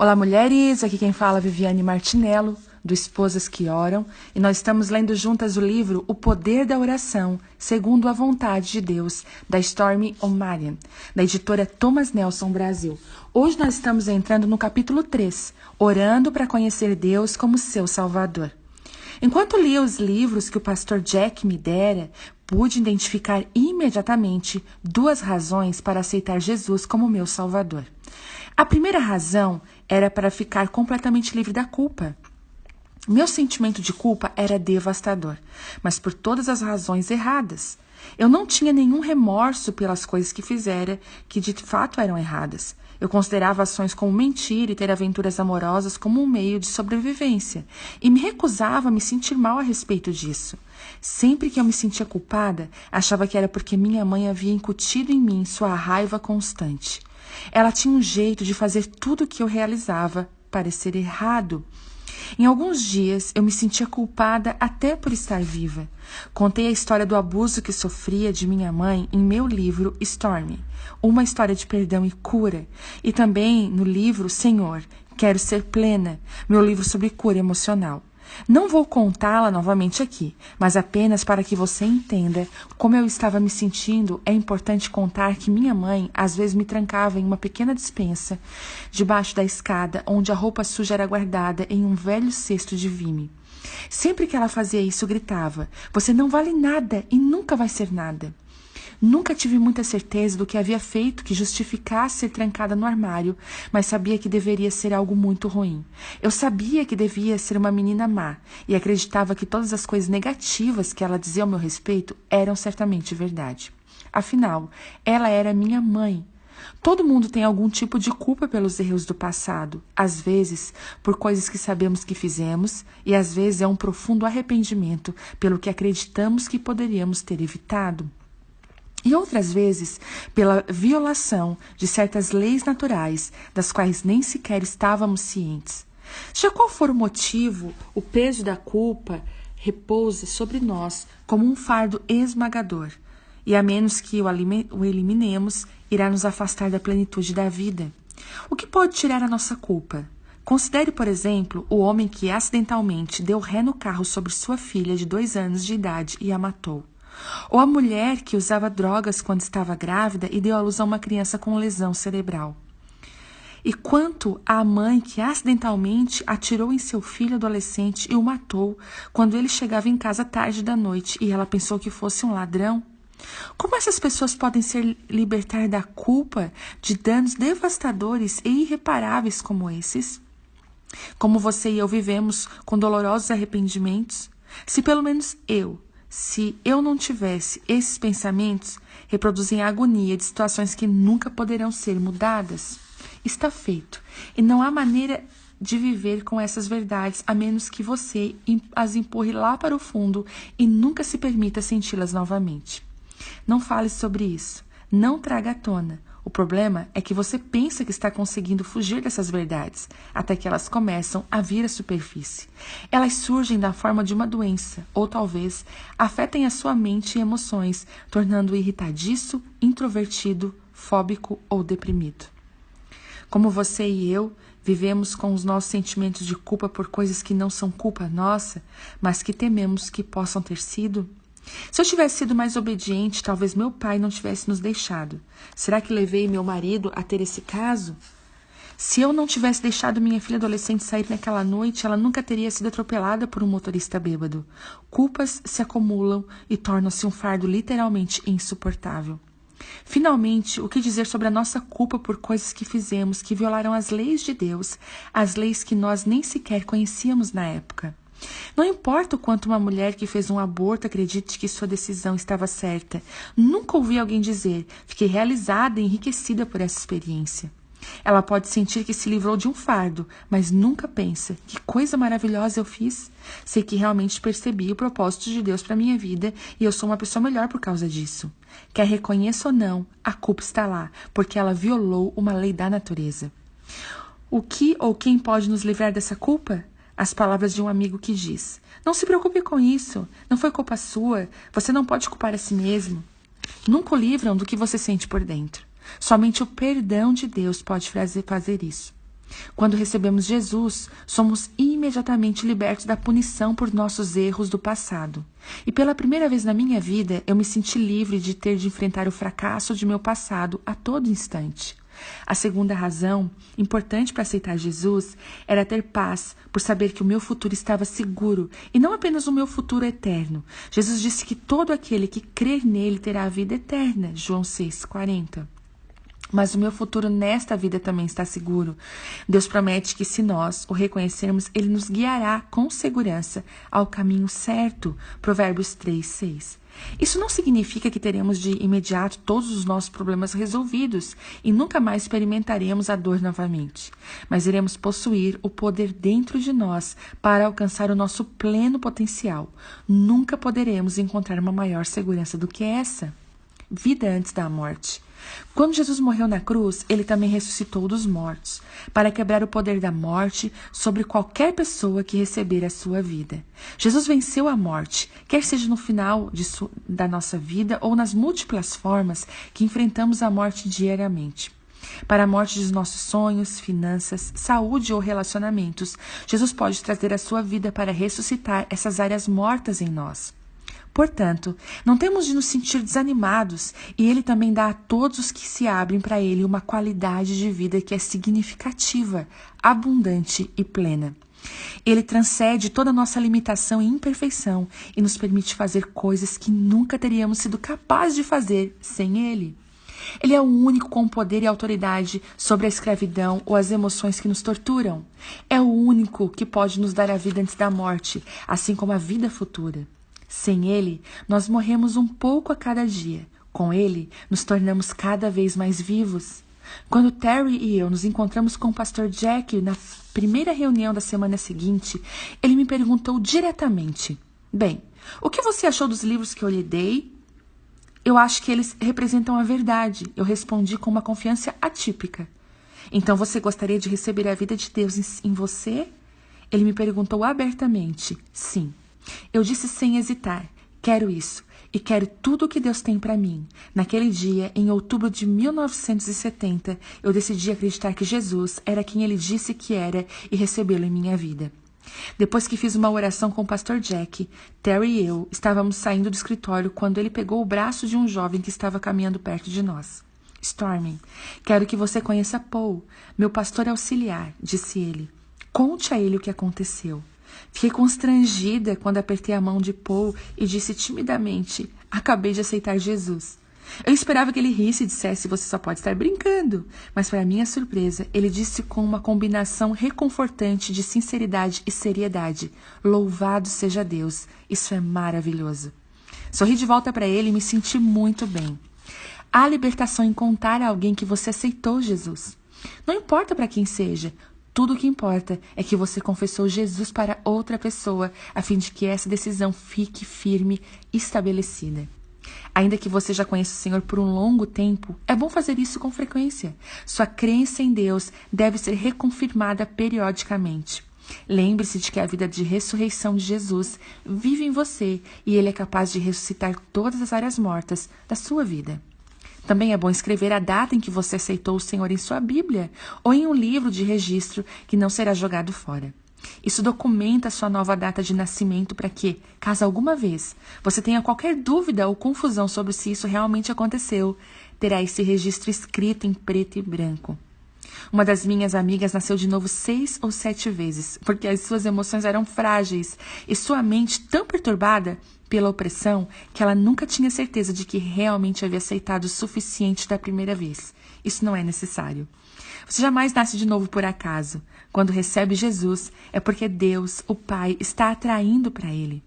Olá, mulheres! Aqui quem fala é Viviane Martinello, do Esposas que Oram, e nós estamos lendo juntas o livro O Poder da Oração, segundo a Vontade de Deus, da Stormy O'Marian, da editora Thomas Nelson Brasil. Hoje nós estamos entrando no capítulo 3, Orando para Conhecer Deus como Seu Salvador. Enquanto lia os livros que o pastor Jack me dera, pude identificar imediatamente duas razões para aceitar Jesus como meu Salvador. A primeira razão era para ficar completamente livre da culpa. Meu sentimento de culpa era devastador, mas por todas as razões erradas. Eu não tinha nenhum remorso pelas coisas que fizera, que de fato eram erradas. Eu considerava ações como mentir e ter aventuras amorosas como um meio de sobrevivência, e me recusava a me sentir mal a respeito disso. Sempre que eu me sentia culpada, achava que era porque minha mãe havia incutido em mim sua raiva constante. Ela tinha um jeito de fazer tudo o que eu realizava parecer errado. Em alguns dias, eu me sentia culpada até por estar viva. Contei a história do abuso que sofria de minha mãe em meu livro Stormy, uma história de perdão e cura, e também no livro Senhor, Quero Ser Plena, meu livro sobre cura emocional. Não vou contá-la novamente aqui, mas apenas para que você entenda como eu estava me sentindo. É importante contar que minha mãe às vezes me trancava em uma pequena despensa debaixo da escada, onde a roupa suja era guardada em um velho cesto de vime. Sempre que ela fazia isso, gritava: "Você não vale nada e nunca vai ser nada." Nunca tive muita certeza do que havia feito que justificasse ser trancada no armário, mas sabia que deveria ser algo muito ruim. Eu sabia que devia ser uma menina má e acreditava que todas as coisas negativas que ela dizia ao meu respeito eram certamente verdade. Afinal, ela era minha mãe. Todo mundo tem algum tipo de culpa pelos erros do passado, às vezes por coisas que sabemos que fizemos, e às vezes é um profundo arrependimento pelo que acreditamos que poderíamos ter evitado. E outras vezes pela violação de certas leis naturais, das quais nem sequer estávamos cientes. Seja qual for o motivo, o peso da culpa repousa sobre nós como um fardo esmagador, e a menos que o eliminemos, irá nos afastar da plenitude da vida. O que pode tirar a nossa culpa? Considere, por exemplo, o homem que acidentalmente deu ré no carro sobre sua filha de 2 anos de idade e a matou. Ou a mulher que usava drogas quando estava grávida e deu à luz a uma criança com lesão cerebral. E quanto à mãe que acidentalmente atirou em seu filho adolescente e o matou quando ele chegava em casa tarde da noite e ela pensou que fosse um ladrão? Como essas pessoas podem se libertar da culpa de danos devastadores e irreparáveis como esses? Como você e eu vivemos com dolorosos arrependimentos? Se eu não tivesse esses pensamentos, reproduzem a agonia de situações que nunca poderão ser mudadas. Está feito. E não há maneira de viver com essas verdades a menos que você as empurre lá para o fundo e nunca se permita senti-las novamente. Não fale sobre isso. Não traga à tona. O problema é que você pensa que está conseguindo fugir dessas verdades, até que elas começam a vir à superfície. Elas surgem da forma de uma doença, ou talvez afetem a sua mente e emoções, tornando-o irritadiço, introvertido, fóbico ou deprimido. Como você e eu vivemos com os nossos sentimentos de culpa por coisas que não são culpa nossa, mas que tememos que possam ter sido? Se eu tivesse sido mais obediente, talvez meu pai não tivesse nos deixado. Será que levei meu marido a ter esse caso? Se eu não tivesse deixado minha filha adolescente sair naquela noite, ela nunca teria sido atropelada por um motorista bêbado. Culpas se acumulam e tornam-se um fardo literalmente insuportável. Finalmente, o que dizer sobre a nossa culpa por coisas que fizemos que violaram as leis de Deus, as leis que nós nem sequer conhecíamos na época? Não importa o quanto uma mulher que fez um aborto acredite que sua decisão estava certa. Nunca ouvi alguém dizer: "Fiquei realizada e enriquecida por essa experiência." Ela pode sentir que se livrou de um fardo, mas nunca pensa: "Que coisa maravilhosa eu fiz. Sei que realmente percebi o propósito de Deus para minha vida e eu sou uma pessoa melhor por causa disso." Quer reconheça ou não, a culpa está lá, porque ela violou uma lei da natureza. O que ou quem pode nos livrar dessa culpa? As palavras de um amigo que diz: "Não se preocupe com isso, não foi culpa sua, você não pode culpar a si mesmo." Nunca o livram do que você sente por dentro. Somente o perdão de Deus pode fazer isso. Quando recebemos Jesus, somos imediatamente libertos da punição por nossos erros do passado. E pela primeira vez na minha vida, eu me senti livre de ter de enfrentar o fracasso de meu passado a todo instante. A segunda razão, importante para aceitar Jesus, era ter paz por saber que o meu futuro estava seguro, e não apenas o meu futuro eterno. Jesus disse que todo aquele que crer nele terá a vida eterna, João 6,40. Mas o meu futuro nesta vida também está seguro. Deus promete que se nós o reconhecermos, Ele nos guiará com segurança ao caminho certo. Provérbios 3:6. Isso não significa que teremos de imediato todos os nossos problemas resolvidos e nunca mais experimentaremos a dor novamente. Mas iremos possuir o poder dentro de nós para alcançar o nosso pleno potencial. Nunca poderemos encontrar uma maior segurança do que essa. Vida antes da morte. Quando Jesus morreu na cruz, ele também ressuscitou dos mortos, para quebrar o poder da morte sobre qualquer pessoa que receber a sua vida. Jesus venceu a morte, quer seja no final da nossa vida ou nas múltiplas formas que enfrentamos a morte diariamente. Para a morte dos nossos sonhos, finanças, saúde ou relacionamentos, Jesus pode trazer a sua vida para ressuscitar essas áreas mortas em nós. Portanto, não temos de nos sentir desanimados, e Ele também dá a todos os que se abrem para Ele uma qualidade de vida que é significativa, abundante e plena. Ele transcende toda a nossa limitação e imperfeição e nos permite fazer coisas que nunca teríamos sido capazes de fazer sem Ele. Ele é o único com poder e autoridade sobre a escravidão ou as emoções que nos torturam. É o único que pode nos dar a vida antes da morte, assim como a vida futura. Sem Ele, nós morremos um pouco a cada dia. Com Ele, nos tornamos cada vez mais vivos. Quando Terry e eu nos encontramos com o pastor Jack na primeira reunião da semana seguinte, ele me perguntou diretamente: "Bem, o que você achou dos livros que eu lhe dei?" "Eu acho que eles representam a verdade", eu respondi com uma confiança atípica. "Então você gostaria de receber a vida de Deus em você?" Ele me perguntou abertamente. "Sim." Eu disse sem hesitar: "Quero isso, e quero tudo o que Deus tem para mim." Naquele dia, em outubro de 1970, eu decidi acreditar que Jesus era quem Ele disse que era e recebê-lo em minha vida. Depois que fiz uma oração com o pastor Jack, Terry e eu estávamos saindo do escritório quando ele pegou o braço de um jovem que estava caminhando perto de nós. "Stormy, quero que você conheça Paul, meu pastor auxiliar", disse ele. "Conte a ele o que aconteceu." Fiquei constrangida quando apertei a mão de Paul e disse timidamente: "Acabei de aceitar Jesus." Eu esperava que ele risse e dissesse: "Você só pode estar brincando." Mas, para minha surpresa, ele disse com uma combinação reconfortante de sinceridade e seriedade: "Louvado seja Deus, isso é maravilhoso." Sorri de volta para ele e me senti muito bem. Há libertação em contar a alguém que você aceitou Jesus. Não importa para quem seja. Tudo o que importa é que você confessou Jesus para outra pessoa, a fim de que essa decisão fique firme e estabelecida. Ainda que você já conheça o Senhor por um longo tempo, é bom fazer isso com frequência. Sua crença em Deus deve ser reconfirmada periodicamente. Lembre-se de que a vida de ressurreição de Jesus vive em você e Ele é capaz de ressuscitar todas as áreas mortas da sua vida. Também é bom escrever a data em que você aceitou o Senhor em sua Bíblia ou em um livro de registro que não será jogado fora. Isso documenta a sua nova data de nascimento para que, caso alguma vez você tenha qualquer dúvida ou confusão sobre se isso realmente aconteceu, terá esse registro escrito em preto e branco. Uma das minhas amigas nasceu de novo 6 ou 7 vezes, porque as suas emoções eram frágeis e sua mente tão perturbada pela opressão que ela nunca tinha certeza de que realmente havia aceitado o suficiente da primeira vez. Isso não é necessário. Você jamais nasce de novo por acaso. Quando recebe Jesus, é porque Deus, o Pai, está atraindo para Ele.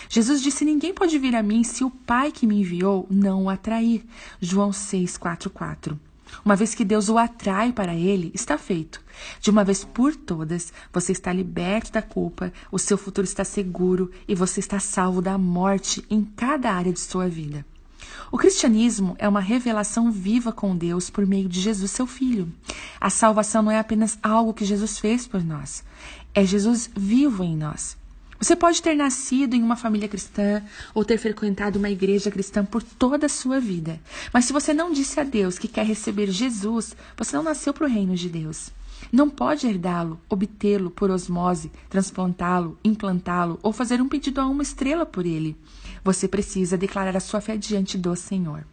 Jesus disse: "Ninguém pode vir a mim se o Pai que me enviou não o atrair." João 6:4. Uma vez que Deus o atrai para Ele, está feito. De uma vez por todas, você está liberto da culpa, o seu futuro está seguro e você está salvo da morte em cada área de sua vida. O cristianismo é uma revelação viva com Deus por meio de Jesus, seu Filho. A salvação não é apenas algo que Jesus fez por nós, é Jesus vivo em nós. Você pode ter nascido em uma família cristã ou ter frequentado uma igreja cristã por toda a sua vida. Mas se você não disse a Deus que quer receber Jesus, você não nasceu para o reino de Deus. Não pode herdá-lo, obtê-lo por osmose, transplantá-lo, implantá-lo ou fazer um pedido a uma estrela por ele. Você precisa declarar a sua fé diante do Senhor.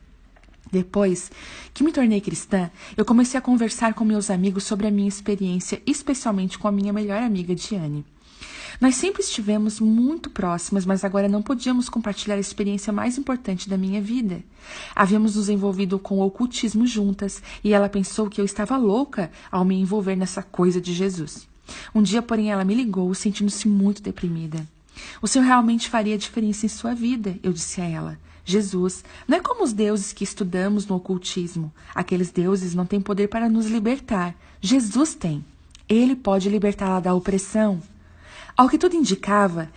Depois que me tornei cristã, eu comecei a conversar com meus amigos sobre a minha experiência, especialmente com a minha melhor amiga Diane. Nós sempre estivemos muito próximas, mas agora não podíamos compartilhar a experiência mais importante da minha vida. Havíamos nos envolvido com o ocultismo juntas e ela pensou que eu estava louca ao me envolver nessa coisa de Jesus. Um dia, porém, ela me ligou, sentindo-se muito deprimida. O Senhor realmente faria diferença em sua vida, eu disse a ela. Jesus não é como os deuses que estudamos no ocultismo. Aqueles deuses não têm poder para nos libertar. Jesus tem. Ele pode libertá-la da opressão. Ao que tudo indicava,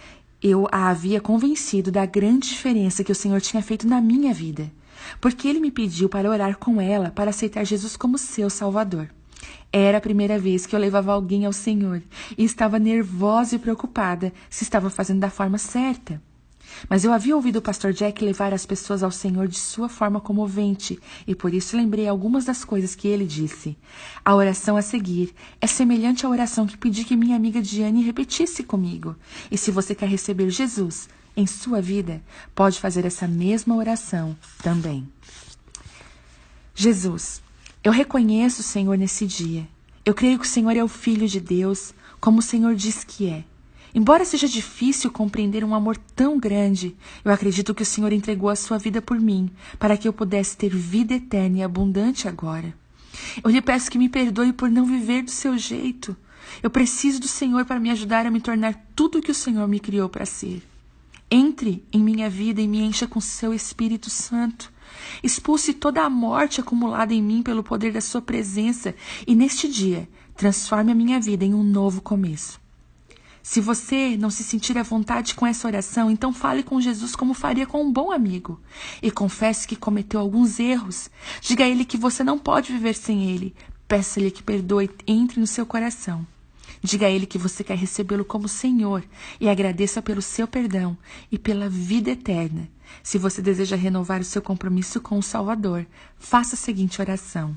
eu a havia convencido da grande diferença que o Senhor tinha feito na minha vida, porque ele me pediu para orar com ela para aceitar Jesus como seu Salvador. Era a primeira vez que eu levava alguém ao Senhor e estava nervosa e preocupada se estava fazendo da forma certa. Mas eu havia ouvido o pastor Jack levar as pessoas ao Senhor de sua forma comovente, e por isso lembrei algumas das coisas que ele disse. A oração a seguir é semelhante à oração que pedi que minha amiga Diane repetisse comigo. E se você quer receber Jesus em sua vida, pode fazer essa mesma oração também. Jesus, eu reconheço o Senhor nesse dia. Eu creio que o Senhor é o Filho de Deus, como o Senhor diz que é. Embora seja difícil compreender um amor tão grande, eu acredito que o Senhor entregou a sua vida por mim, para que eu pudesse ter vida eterna e abundante agora. Eu lhe peço que me perdoe por não viver do seu jeito. Eu preciso do Senhor para me ajudar a me tornar tudo o que o Senhor me criou para ser. Entre em minha vida e me encha com seu Espírito Santo. Expulse toda a morte acumulada em mim pelo poder da sua presença e neste dia transforme a minha vida em um novo começo. Se você não se sentir à vontade com essa oração, então fale com Jesus como faria com um bom amigo. E confesse que cometeu alguns erros. Diga a ele que você não pode viver sem ele. Peça-lhe que perdoe e entre no seu coração. Diga a ele que você quer recebê-lo como Senhor e agradeça pelo seu perdão e pela vida eterna. Se você deseja renovar o seu compromisso com o Salvador, faça a seguinte oração.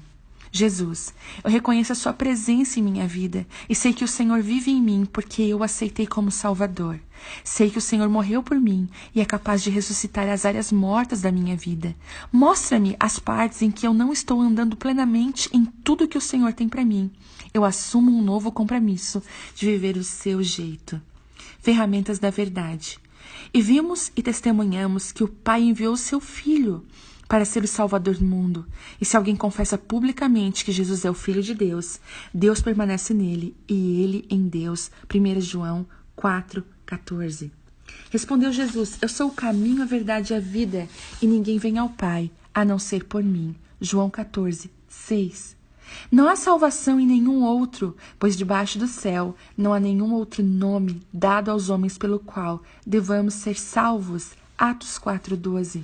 Jesus, eu reconheço a sua presença em minha vida e sei que o Senhor vive em mim porque eu o aceitei como Salvador. Sei que o Senhor morreu por mim e é capaz de ressuscitar as áreas mortas da minha vida. Mostra-me as partes em que eu não estou andando plenamente em tudo que o Senhor tem para mim. Eu assumo um novo compromisso de viver o seu jeito. Ferramentas da verdade. E vimos e testemunhamos que o Pai enviou o seu Filho para ser o Salvador do mundo. E se alguém confessa publicamente que Jesus é o Filho de Deus, Deus permanece nele e ele em Deus. 1 João 4,14. Respondeu Jesus, eu sou o caminho, a verdade e a vida, e ninguém vem ao Pai, a não ser por mim. João 14,6. Não há salvação em nenhum outro, pois debaixo do céu não há nenhum outro nome dado aos homens pelo qual devamos ser salvos. Atos 4,12.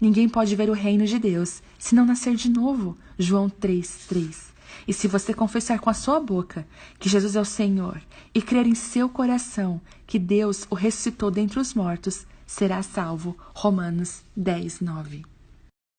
Ninguém pode ver o reino de Deus se não nascer de novo. João 3,3. E se você confessar com a sua boca que Jesus é o Senhor e crer em seu coração que Deus o ressuscitou dentre os mortos, será salvo. Romanos 10,9.